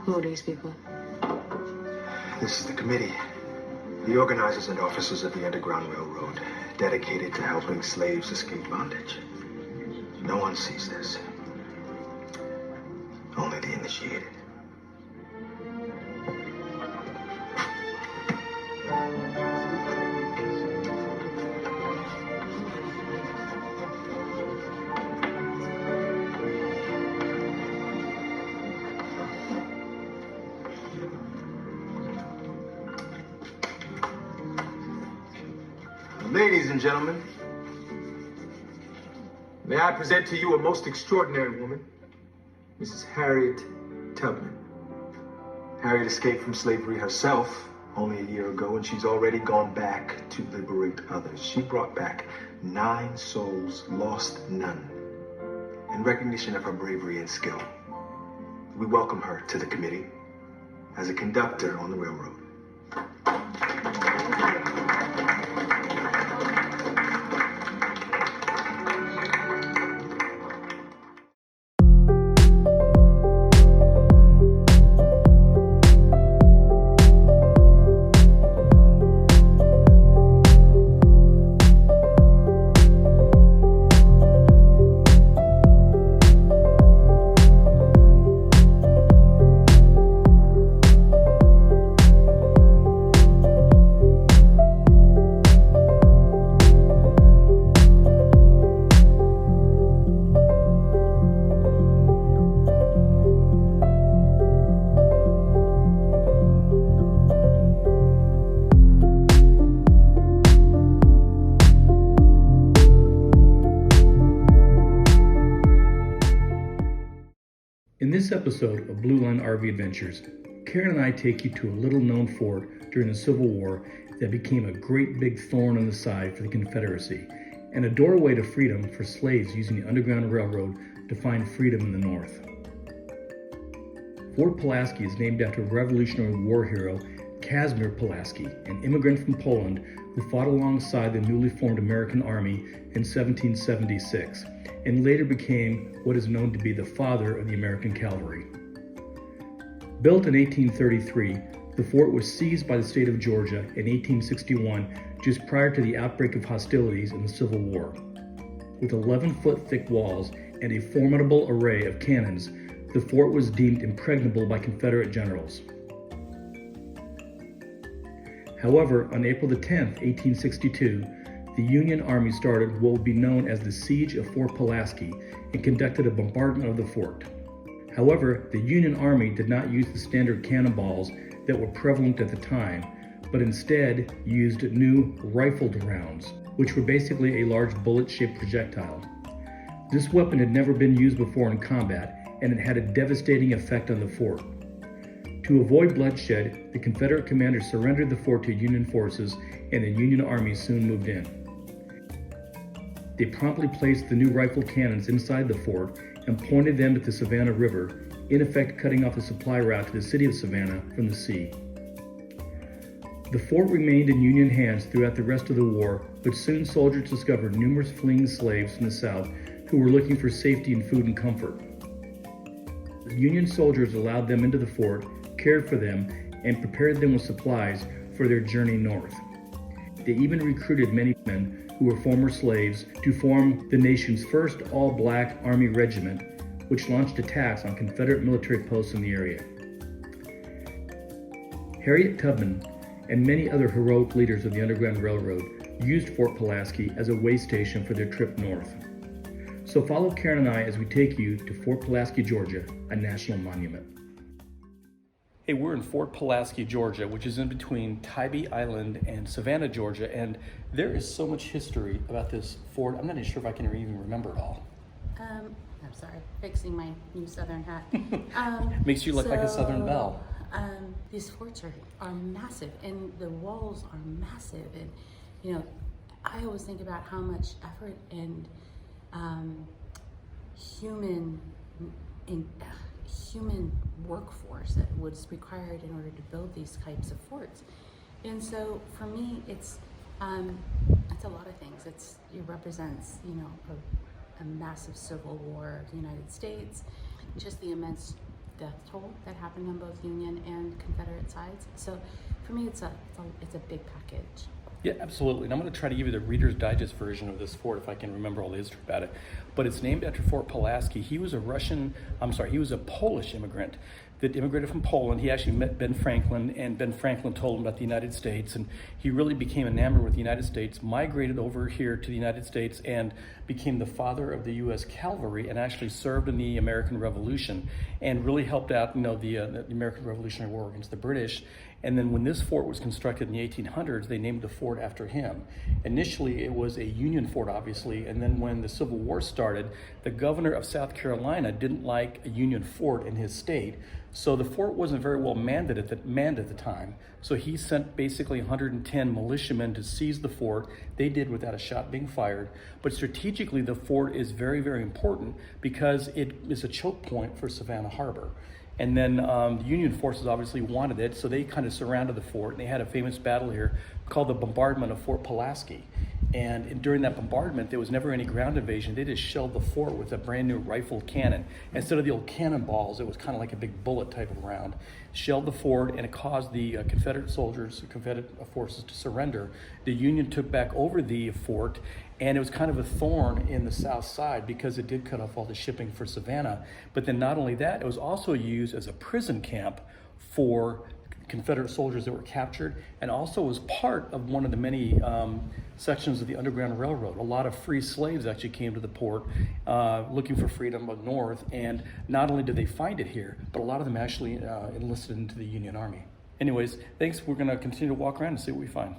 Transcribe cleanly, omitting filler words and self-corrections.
Who are these people? This is the committee. The organizers and officers of the Underground Railroad, dedicated to helping slaves escape bondage. No one sees this. Only the initiated. Ladies and gentlemen, may I present to you a most extraordinary woman, Mrs. Harriet Tubman. Harriet escaped from slavery herself only a year ago, and she's already gone back to liberate others. She brought back 9 souls, lost none. In recognition of her bravery and skill, we welcome her to the committee as a conductor on the railroad. In this episode of Blue Line RV Adventures, Karen and I take you to a little-known fort during the Civil War that became a great big thorn on the side for the Confederacy and a doorway to freedom for slaves using the Underground Railroad to find freedom in the North. Fort Pulaski is named after Revolutionary War hero Casimir Pulaski, an immigrant from Poland who fought alongside the newly formed American Army in 1776 and later became what is known to be the father of the American cavalry. Built in 1833, the fort was seized by the state of Georgia in 1861, just prior to the outbreak of hostilities in the Civil War. With 11-foot thick walls and a formidable array of cannons, the fort was deemed impregnable by Confederate generals. However, on April 10, 1862, the Union Army started what would be known as the Siege of Fort Pulaski and conducted a bombardment of the fort. However, the Union Army did not use the standard cannonballs that were prevalent at the time, but instead used new rifled rounds, which were basically a large bullet-shaped projectile. This weapon had never been used before in combat, and it had a devastating effect on the fort. To avoid bloodshed, the Confederate commander surrendered the fort to Union forces, and the Union Army soon moved in. They promptly placed the new rifled cannons inside the fort and pointed them at the Savannah River, in effect cutting off the supply route to the city of Savannah from the sea. The fort remained in Union hands throughout the rest of the war, but soon soldiers discovered numerous fleeing slaves from the South who were looking for safety and food and comfort. The Union soldiers allowed them into the fort, cared for them, and prepared them with supplies for their journey north. They even recruited many men who were former slaves to form the nation's first all-black Army regiment, which launched attacks on Confederate military posts in the area. Harriet Tubman and many other heroic leaders of the Underground Railroad used Fort Pulaski as a way station for their trip north. So follow Karen and I as we take you to Fort Pulaski, Georgia, a national monument. Hey, we're in Fort Pulaski, Georgia, which is in between Tybee Island and Savannah, Georgia, and there is so much history about this fort. I'm not even sure if I can even remember it all. I'm sorry, fixing my new Southern hat. Makes you look like a Southern belle. These forts are massive, and the walls are massive, and you know, I always think about how much effort and human workforce that was required in order to build these types of forts. And so for me, it's a lot of things. It represents, you know, a massive civil war of the United States, just the immense death toll that happened on both Union and Confederate sides. So for me, it's a big package. Yeah, absolutely. And I'm going to try to give you the Reader's Digest version of this fort if I can remember all the history about it. But it's named after Fort Pulaski. He was a Polish immigrant that immigrated from Poland. He actually met Ben Franklin, and Ben Franklin told him about the United States, and he really became enamored with the United States, migrated over here to the United States, and became the father of the U.S. Cavalry, and actually served in the American Revolution, and really helped out, the American Revolutionary War against the British. And then when this fort was constructed in the 1800s, they named the fort after him. Initially, it was a Union fort, obviously, and then when the Civil War started, the governor of South Carolina didn't like a Union fort in his state, so the fort wasn't very well manned at the time. So he sent basically 110 militiamen to seize the fort. They did without a shot being fired. But strategically, the fort is very, very important because it is a choke point for Savannah Harbor. And then the Union forces obviously wanted it, so they kind of surrounded the fort, and they had a famous battle here called the bombardment of Fort Pulaski. And during that bombardment, there was never any ground invasion. They just shelled the fort with a brand new rifled cannon. Instead of the old cannonballs, it was kind of like a big bullet type of round. Shelled the fort, and it caused the Confederate forces to surrender. The Union took back over the fort, and it was kind of a thorn in the south side because it did cut off all the shipping for Savannah. But then not only that, it was also used as a prison camp for Confederate soldiers that were captured, and also was part of one of the many sections of the Underground Railroad. A lot of free slaves actually came to the port looking for freedom up north, and not only did they find it here, but a lot of them actually enlisted into the Union Army. Anyways, thanks. We're going to continue to walk around and see what we find.